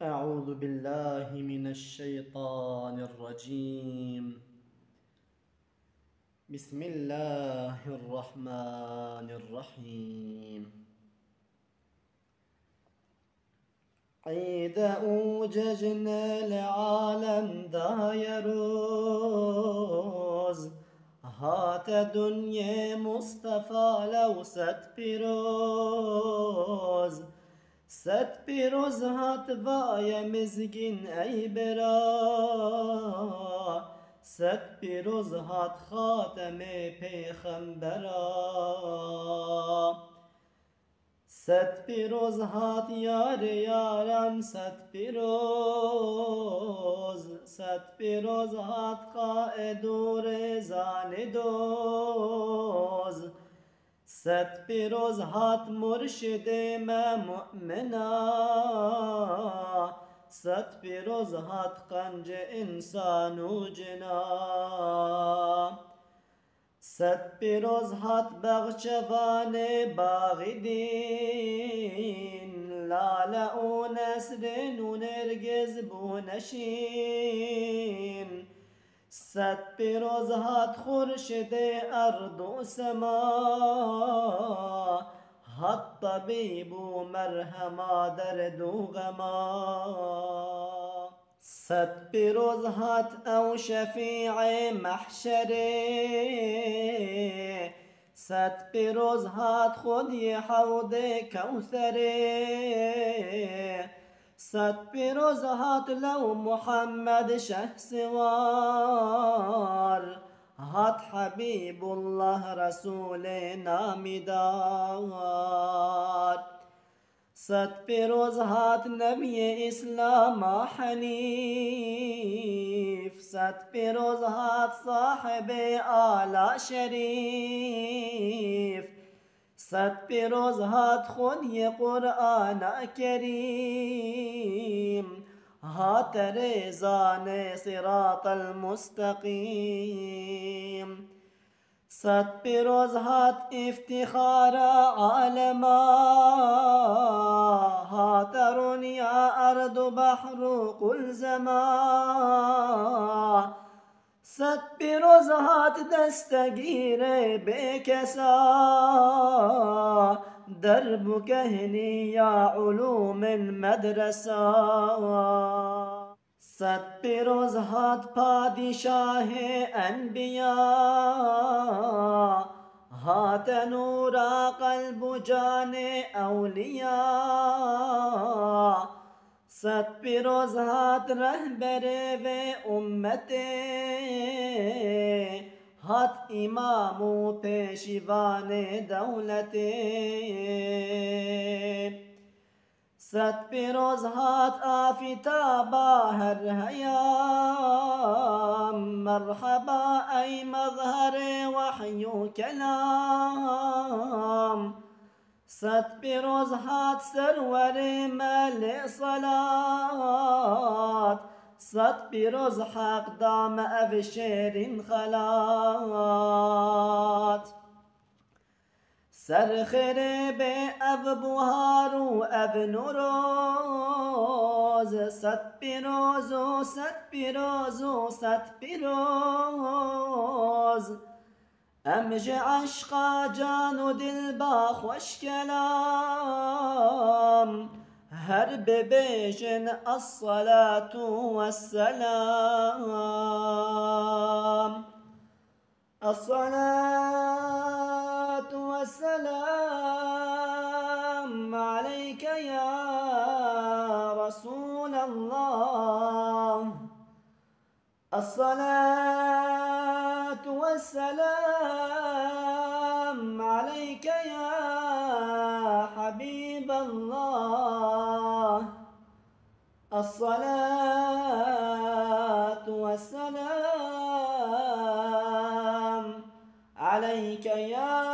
أعوذ بالله من الشيطان الرجيم. بسم الله الرحمن الرحيم. عيد أوججنا العالم دايروز هات دنيا مصطفى لو ست بيروز ست پیروز هات وای مزگین ای برا ست پیروز هات خاتم پیغمبرا ست پیروز هات یار یاران ست پیروز هات قائد و رزان دوز ست پیروز هات مرشد ما مؤمنا ست پیروز هات قنج انسان و جنا ست پیروز هات بغچوان باغ دین لاله و نسرین و نرگز بونشین ست پیروز هات خورشید ارض و سما هات طبیب و مرهما درد و غما ست پیروز هات او شفیع محشره ست پیروز هات خودی حوض کوثره ست پیروز هات لو محمد شهسوار هات حبیب الله رسول نامیدار ست پیروز هات نبی اسلام حنیف ست پیروز هات صاحب آلا شریف ست پیروز هات خودی قرآن کریم هات رزان صراط المستقیم ست پیروز هات افتخار عالما هات رنیا ارض و بحر و کل زمان ست پیروز هات دستگیر بکسا درب کهنی یا علوم مدرسا ست پیروز هات پادشاه انبیا هات نورا قلب و جان اولیا ست پیروز هات رهبر و امت هات امام و پیشوان دولت ست پیروز هات آفتابا هر هیام مرحبا ای مظهر وحی و کلام ست پیروز هات سرور مل صلات ست پیروز حق دام افشر خلات سرخره به اب بهار و اب نوروز ست پیروز و ست پیروز و ست پیروز امج عشقا جان و دل با خوش کلام هر ببیجن الصلاة والسلام الصلاة والسلام عليك يا رسول الله الصلاة والسلام عليك يا حبيب الله الصلاة والسلام عليك يا